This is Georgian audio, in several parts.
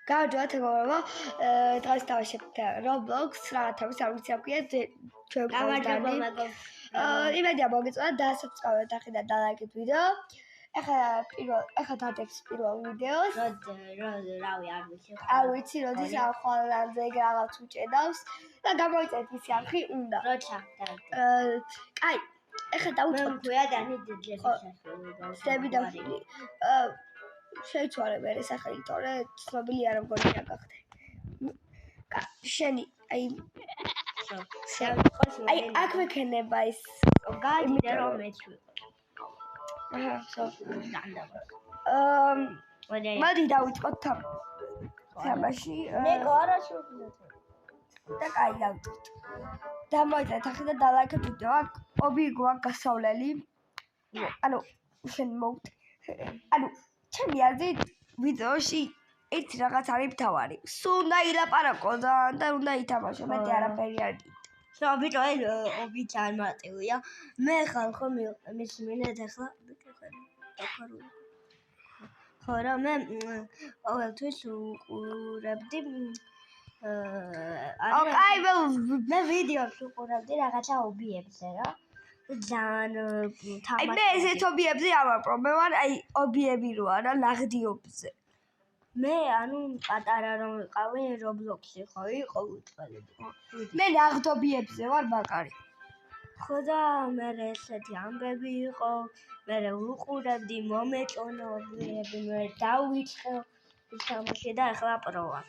გავჯობათ მეგობრებო, დღეს დავაშებთ Roblox, რაღაცების არ ვიცი აქვია ჩვენ გამარჯობა. იმედია მოგეწონათ, დაასაბსკრაიბეთ ახლა და ლაიქეთ ვიდეო. ახლა დადებს პირველ ვიდეოს. რავი, არ ვიცი, როდის ახალანზე რაღაც უჭედავს და გამოიწერეთ ისი არხი უნდა. როცა. კაი, ახლა დავუწყოთ ქვია დანი დები და შეიცვალე მე სახელი, თორე ცნობილი არ მგონია გახდე. შენი აი აქ მექნება ის გაიგე რომ მეცვი. მოდი დავიწყოთ თამაში. მე გარაშობდი. და კაი დავიწყოთ. დამოიწერეთ ახლა და ლაიქეთ ვიდეო. აქ ობიგო აქ გასავლელი. ანუ შენ მოვდი. ანუ ჩემი აზრით ვიდეოში ერთი რაღაც არის მთავარი. სულ უნდა ილაპარაკო და უნდა ითამაშო, მეტი არაფერი არ გინდა. ხო, ბიჭო, ობიც არ მარტივია. მე ხალხო მისმინეთ ახლა ხო რა მე ყოველთვის უყურებდი კაი მე ვიდეოს უყურებდი რაღაცა ობიებზე რა. ძალიან აი მე ესეთ ობიებზე არ ვაპრობ, აი ობიები რო არა ნაღდიობზე. მე ანუ პატარა რომ ვიყავი Roblox-ი ხო იყო უწყალები. მე ნაღდობიებზე ვარ მაგარი. ხო და მე ესეთი ამბები იყო, მე ვუყურებდი მომეწონა ობიები, მე დავიწყე თამაში და ახლა პრო ვარ.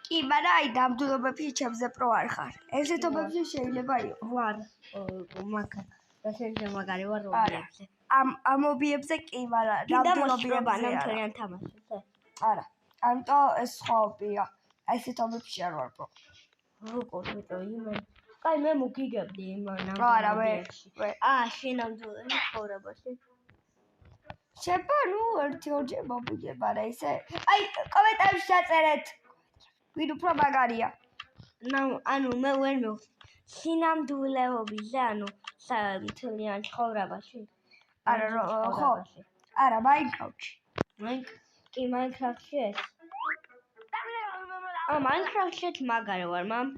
კი, მაგრამ აი ნამდვილობებში ჩემზე პრო არ ხარ. ესეთობებში შეიძლება იყო. ვარ მაგარი. და მაგარი ვარ ობიებზე. ამ ობიებზე კი, მაგრამ ნამდვილობებში ნამდვილიან თამაშებზე. არა. ამიტომ ეს სხვა ობია. ესეთ ობებში არ ვარ პრო. როგორ ბიჭო, იმენ. კაი, მე მოგიგებდი იმან ამ. არა, მე. შენ ნამდვილად ცხოვრებაში. შეფა, ნუ ერთი-ორჯერ მოვიგებ, არა ისე. აი, კომენტარებში დაწერეთ. ვინ უფრო მაგარია. ანუ მე ვერ მივხვდი. სინამდვილეობაზე, ანუ მთლიან ცხოვრებაში. არა, ხო. არა, Minecraft-ში. კი, Minecraft-ში ეს. Minecraft-შიც მაგარი ვარ, მამ.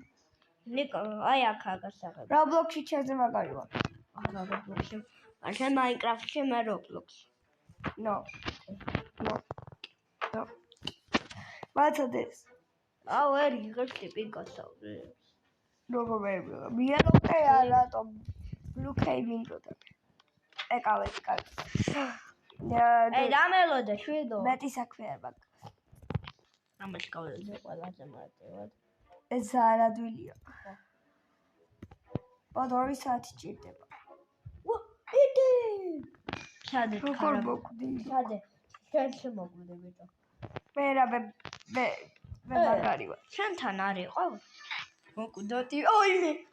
ნიკო, აი აქა გასაღები. Roblox-ში ჩემზე მაგარი ვარ. Roblox-ში. ან Minecraft-ში მე Roblox-ში. No. ვაცოდეს. ვერ იღებს ტიპი გასავლელს. როგორ ვერ მიეროყე რატომ ბლუკეი მინდოდა. ეკავეთ კარგი. დამელოდა შვიდო. მეტი საქმე არ მაქვს. ამაში გავეძე ყველაზე მარტივად. ეს არადვილია. ბოდო 2 საათი ჭირდება. იდი! ჩადე. როგორ მოკვდი? ჩადე. შენ შემოგვიდე ბიჭო. მე მაგარი ვარ. შენთან არ იყო? მოკვდოდი.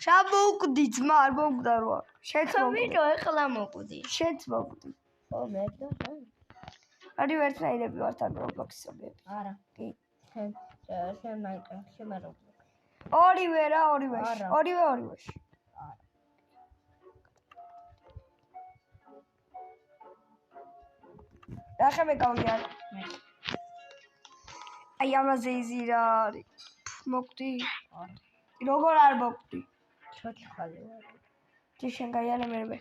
შამოკვდი ძმა, არ მოკვდა რა. შენც ბიჭო, ეხლა მოკვდი. შენც მოკვდი. ხო, მე და ორი ერთნაირები ვართ ამ Roblox-ში. არა. კი. შენ Minecraft-ში მე Roblox. ორივე რა, ორივეში. ორივეში. არა. ახლა მე გავიარე. აი ამაზე იზი რა არის. მოკვდი? არა. როგორ არ მოკვდი? ჩოჩხალი ვარ. შენ გაიარე მე.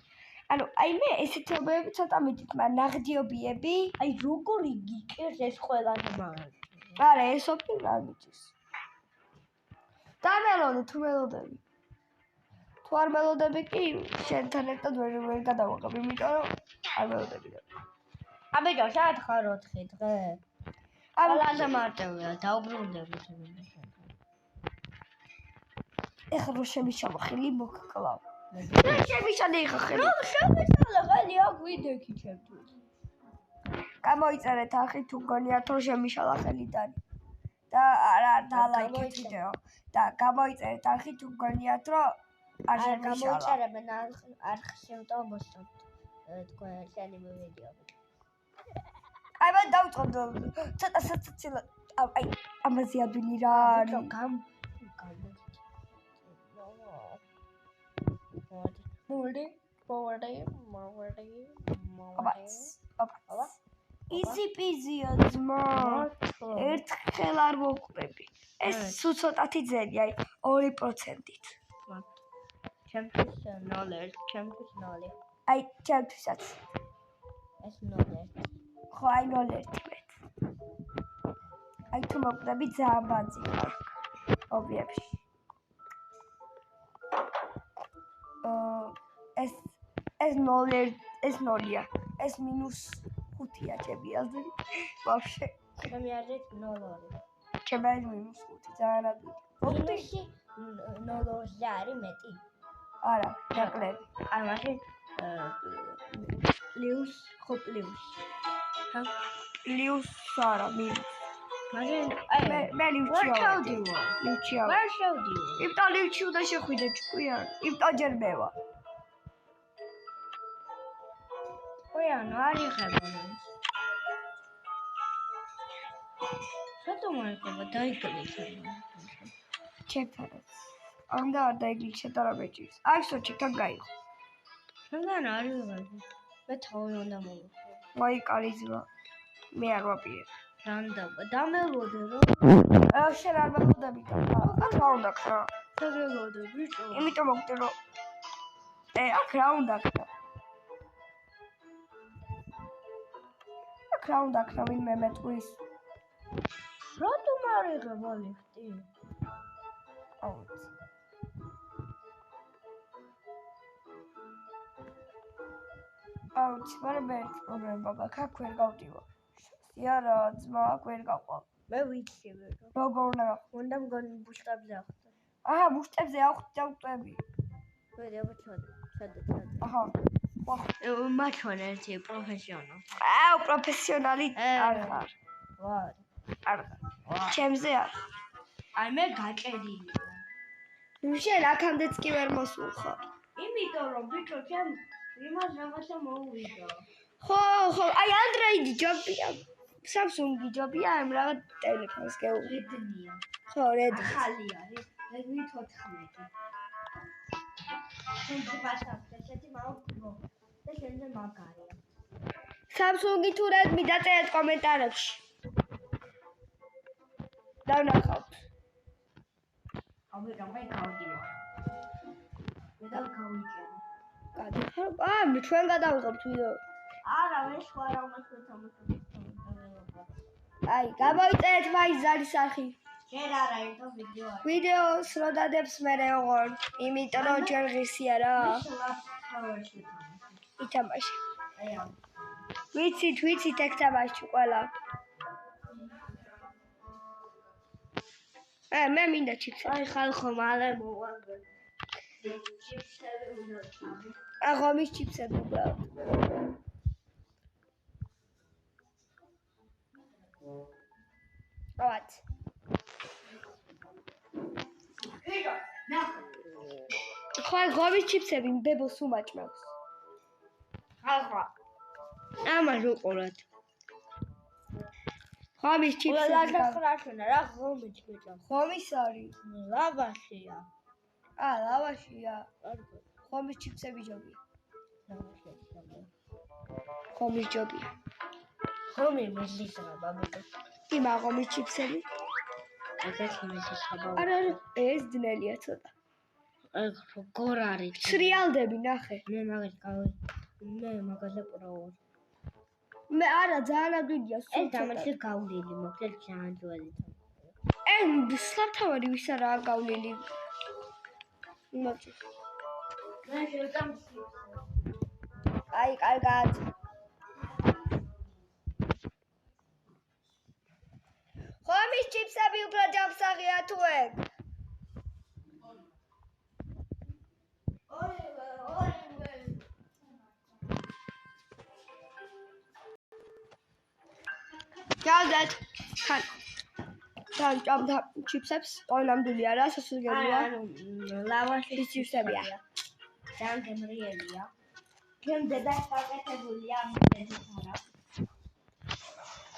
ანუ აი მე ესეთი ობიები ცოტა მიდით, მაგრამ ნაღდიობიები, აი როგორ იგიკეს ეს ყველანი მაგრამ. არა, ეს ობი არ მიწის. დამელოდე თუ მელოდები. თუ არ მელოდები კი შენთან ერთად ვერ გადავაღებ, იმიტომ რომ არ მელოდები. აბიჯო, საათ ხარ 4 დღე? ყველაზე მარტივია, დაუბრუნდები თუნდაც შენთან. ეხლა რო შემიშალა ხელი მოგკლავ. შემიშალე ხელი. რომ შემიშალა ხელი აქ ვიდექი ჩემთვის. გამოიწერეთ ახი თუ გონიათ რომ შემიშალა ხელიდან. და არა დალაიქეთ ვიდეო. და გამოიწერეთ ახი თუ გონიათ რომ არ შემიშალა. გამოიწერებენ არხში მომოსწოთ. თქვენ შენი ვიდეო. აი მე დავწყობ ცოტა საცილო აი ამაზე ადვილი რა არის მოდი აბა იზი პიზია ძმა ერთხელ ხელ არ მოვყვები. ეს სულ ცოტათი ძელი, აი 2%-ით. ჩემთვის 0, ჩემთვის 0. აი ჩემთვისაც. ეს 0. ხო, აი 0.1 მეც. აი თუ მოვყვები ძალიან ბანძი ხარ. ობიებში. ეს 0 ეს 0-ია. ეს -5-ია ჩემი აზრით. ვაფშე. ჩემი აზრით 0. ჩემი -5 ძალიან ადვილი. მინუსი 0-ზე არის მეტი. არა, ნაკლები. აი მაშინ პლუს ხო პლუს. ხა? პლუს არა, მინუს. მაშინ აი მე ლივჩია. შევდივარ. ლივჩია. ვერ შევდივარ. იმიტომ ლივჩი უნდა შეხვიდე ჭკვიან. იმიტომ ჯერ მე ვარ. ყוין, არ იღება. რატომ არ იღება? დაიგლიშა. ჩემთანაც. ამდა არ დაიგლიშა და რა მეჭირს. აი სოჩიკან გაიღო. შენგან არ იღება. მე თავი უნდა მოვიხო. ვაი კარიზმა. მე არ ვაპირებ. რანდება. დამელოდე რომ შენ არ მეხოდები და რა უნდა ქნა? შეგელოდე ბიჭო. იმიტომ მოვხდი რომ აქ რა უნდა ქნა? აქ რა უნდა ქნა ვინმე მეტყვის? რატომ არ იღება ლიფტი? აუც. აუც, მაგრამ მე პრობლემა გაქვს, აქ ვერ გავდივარ. არა, ძმა, აქ ვერ გაყვა. მე ვიცი ვერ. როგორ უნდა მგონი ბუშტებზე ახტა. აჰა, ბუშტებზე ახტი დავტები. ვედი აბა ჩადე. აჰა. მაჩვენე ერთი პროფესიონალი. აუ, პროფესიონალი არ ხარ. ვარ. არ ხარ. ჩემზე არ. აი მე გაჭედილი. შენ აქამდეც კი ვერ მოსულ ხარ. იმიტომ რომ ბიჭო ჩემ იმას რაღაცა მოუვიდა. ხო, აი Android-ი ჯობია. Samsung-ი ჯობია, ამ რაღაც ტელეფონს გეუბნი. რედმია. ხო, Redmi. ახალი არის. Redmi 14. შენზე პასაპორტი მაქვს. და შენზე მაგარია. Samsung-ი თუ Redmi დაწერეთ კომენტარებში. დავნახავთ. აბა მე გავდივარ. მე გავიჭერე. გადახარ. მე ჩვენ გადავიღებთ ვიდეო. არა, მე სხვა რამას ვეთამაშობ. აი, გამოიწერეთ მაინც ზარის არხი. შენ არა ეთო ვიდეო არის. ვიდეოს რო დადებს მე რეღონ, იმიტომ რომ ჯერ ღირსია რა. ითამაშე. აი ამ. ვიცით ეგ თამაში ყველა. მე მინდა ჩიპსი. აი ხალხო მალე მოვაგე. ჩიპსები უნდა წავი. აღომის ჩიპსები უბრალოდ. რავაც. ხო, აღომის ჩიპსები ბებოს უმაჭმევს. ხალხო. ამას უყურეთ. ხომის ჩიპსები. ლადახრაშენა რა ღომი ჩქეჭა. ხომის არის. ლავაშია. ლავაშია. ხომის ჩიპსები ჯობია. ხომის ჯობია. ხომი მეზლისაა ბაბუო. იმა ხომის ჩიპსები. ეგეთი მეზლისაა. არა, ეს ძნელია ცოტა. ეგ როგორ არის? სრიალდები ნახე. მე მაგაზე პროვარ. მე არა, ძალიან ადვილია. ეს დამაჩი გავლილი, მოკლედ ძალიან ძველი. სლავთავარი ვის არა გავლილი. მოჭი. მე შევდამს. აი, კარგად. ხომის ჩიპსები უფრო ჯამსაღია თუ ეგ? გავდეთ. ჭამდა ჩიპსებს, ყველამდელი არა, სასურგელია. ლავაშის ჩიპსებია. ძალიან გემრიელია. ჩემ დედას საკეთებულია მეზეთარა.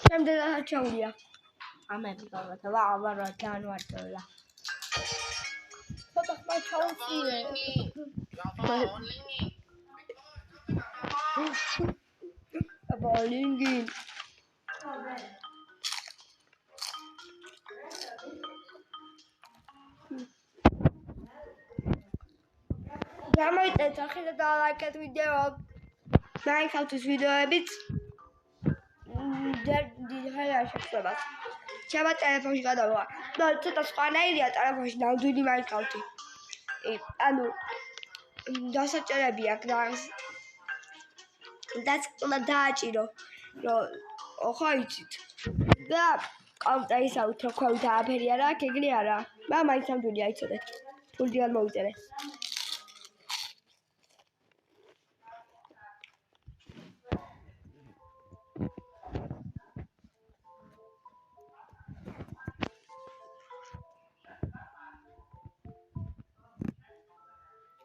ჩემ დედასაც ჩაურია. ამები გავათავა, აბა ჯანვარდოლა. ცოტა ხმა ჩაუწიე. ბოლინგი. ეცახეთ და ლაიქეთ ვიდეო. მაინკრაფტის ვიდეოებიც დიდხანია შეხვდება. ჩემო ტელეფონში გადავა. და ცოტა სხვანაირია ტელეფონში ნამდვილი მაინკრაფტი. ანუ დასაჭერები აქვს და უნდა დააჭირო. ხო იცით. და კომპიუტერისავით რო ქვევით არაფერი არა აქვს, ეგრე არა. მაინც ნამდვილი აიცოდეთ. ფულდი არ მოვიწერე.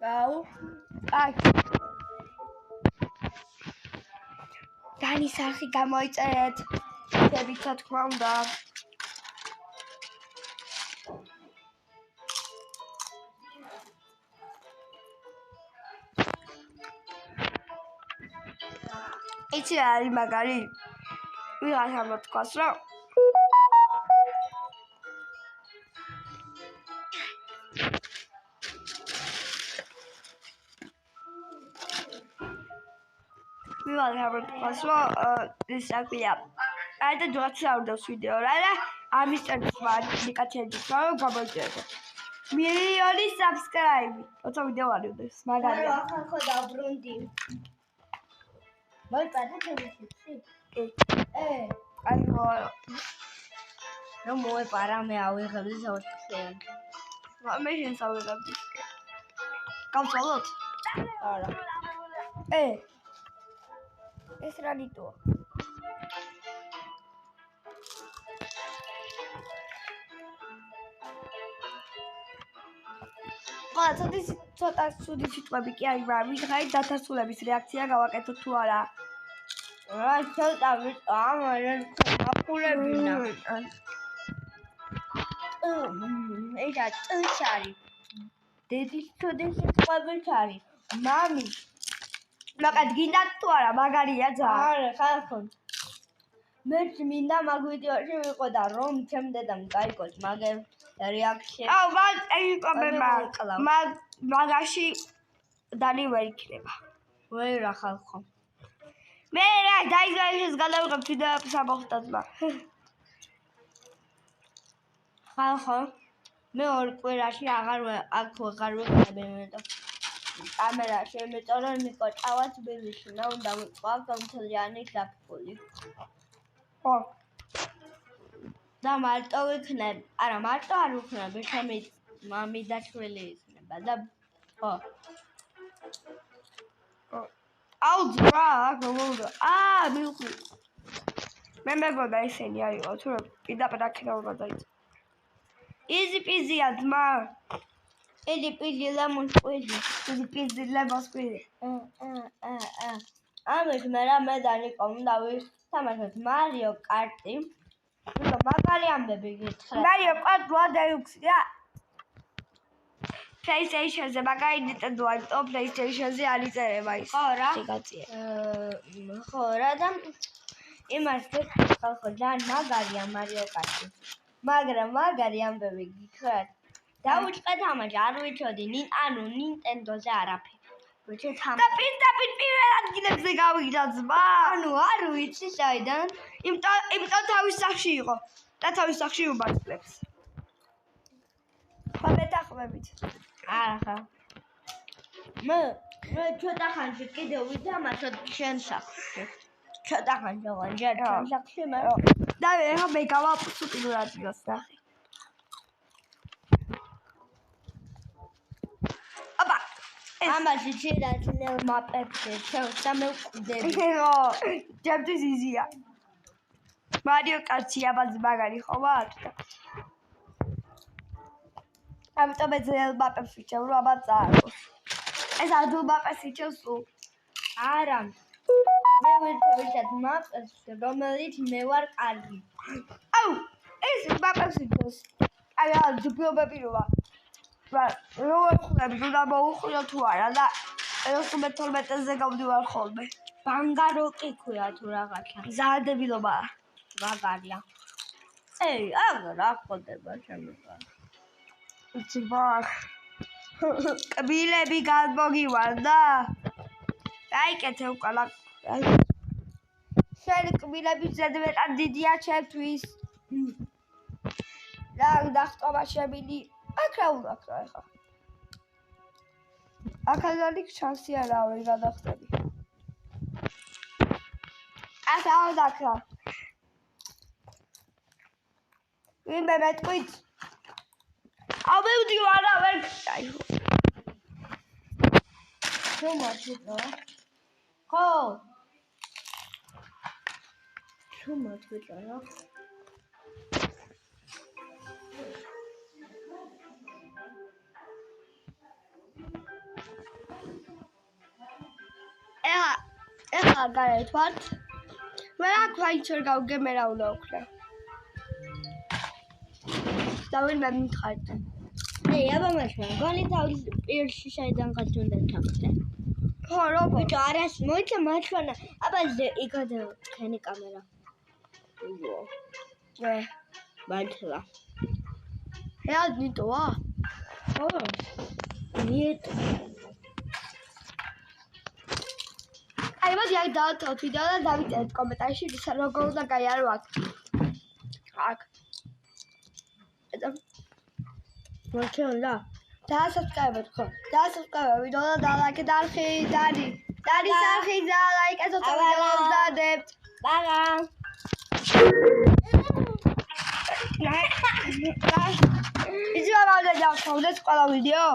აუ, აი. დანის არხი გამოიწერეთ. შევით რა თქმა უნდა. იცი რა არის მაგარი? ვიღაცა მოთქვას რომ ის საკვია. აი და ჯოც აუდოს ვიდეო რა და ამის წერს აპლიკაციების რომ გამოიწერეთ. მილიონი subscribe. ოცა ვიდეო არის ეს მაგარია. ახალ დაბრუნდი. მოიწადე თემში. აი რომ მოეპარა მე ავიღებდი საოცრად. მე შესავიღებდი. გავცვალოთ? არა. ეს რა ნიტოა? ცოტა ცუდი სიტყვები კი არის, მაგრამ ვიღაი დათასულების რეაქცია გავაკეთოთ თუ არა. რა ცოტა ამაზე აფულებინა. ეს არის. დედის თოდეს სიტყვებიც არის. მამი მაგად გინდათ თუ არა, მაგარია ძალიან. არა, ხალხო. მე მინდა მაგ ვიდეოში ვიყოდა რომ ჩემ დედამ გაიგოს მაგერ რეაქცია. აუ, მაგ ეკომება. მაგაში დანი ვერ იქნება. ვერა ხალხო. მე რა დაიგრავის გადავიღებ ვიდეოებს ამოხდადმა. ხალხო, მე ორ კვირაში აღარ ვიყავი მეტო. კამერაში იმიტომ რომ ნიკო წავად ბილიში და უნდა ვიყავ გამთლიანი გაფული. ხო. და მარტო ვიქნებ. არა, მარტო არ ვიქნები, ჩემი მამი და შვილი იქნება და ხო. აუ ძრა, გოგო. მივხვდი. მე მეგონა ესენი არისო, თუ რომ პირდაპირ აქედან უნდა დაიწყო. იზი პიზია ძმა. ელი პიზი ლემონ პიზი. იზი პიზი ლემონ პიზი. ამით მე და ნიკო უნდა ვისთამაშოთ მარიო კარტი. ნუ მაგარი ამბები გითხრა. მარიო კარტ ვადეუქსია. PlayStation-ზე მაგარი Nintendo-ა, იმიტომ PlayStation-ზე არ იწერება ის. ხო რა? აპლიკაცია. ხო რა და იმას ხალხო ძალიან მაგარია მარიო კარტი. მაგრამ მაგარი ამბები გითხრათ. დავუჭყე თამაში, არ ვიცოდი, ანუ Nintendo-ზე არაფერი. ვიცი თამაში. და პირდაპირ პირველ ადგილებზე გავიგდა ძმა. ანუ არ ვიცი საიდან. იმიტომ თავის სახში იყო. და თავის სახში უმართლებს. ხო მეტახმებით. არა ხა. მე ცოტა ხანში კიდევ ვითამაშოთ შენ სახში. ცოტა ხანში ვანჯერ შენ სახში მე. და მე გავაპუსო პირველ ადგილს ნახე. აბა ამაში შეიძლება მაპებში შევსა მე ვკვდები. ხო, ჩემთვის იზია. მარიო კარტი აბა მაგარი ხო ვარ? ამიტომ ეძელ მაპებს ვიჩევ რომ აბა წააგოს. ეს ადულ მაპებს ვიჩევ სულ. არა. მე ვირჩევ მაპებს, რომელიც მე ვარ კარგი. აუ, ეს მაპებს ვიჩევ. აი რა ჯუბობები როა. როგორ ხდები, უნდა მოუხლიო თუ არა და 12-ზე გავდივარ ხოლმე. ბანგაროკი ქვია თუ რაღაცა. ზადებილობაა. მაგარია. აგ რა ხდება შემოვა. ციბარ. კბილები გადმოგივარდა? დაიკეთე უკანა. შენ კბილების ზედმეტად დიდია ჩემთვის. რა დახტომა შემილი. აქ რა უნდა ხარ ახლა? აქადანი შანსი არა ვარ გადახტები. ასე არ დაქრა. ვინმე მეტყვით? ავეუდი არა ვერ გაიხო. თუ მოწვიტო. ხო. თუ მოწვიტო რა. ეხლა გარეთ ვართ. მე რა ქვაინც ვერ გავგე მე რა უნდა ვქნა. და ვინმე მითხარით. ნე აბა მაშინ გონი თავის პირში შეიძლება კაც უნდა ჩახტე. ხო როგორ? ბიჭო არას მოიცა მაშინ აბა იგადე ქენი კამერა. მართლა. რა ნიტოა? ხო. ნიტ. აი მოდი აი დავთავთ ვიდეო და დავიწერეთ კომენტარში როგორ უნდა გაიარო აქ. აქ. მოჩვენა. დაასაბსკრაიბეთ ხო? დაასაბსკრაიბეთ ვიდეო და დალაიქეთ და არხი დარი. დარი არხი და ლაიკეთოთ ვიდეოს დადებთ. ბაგა. იცი რა უნდა დავთავდეთ ყველა ვიდეო?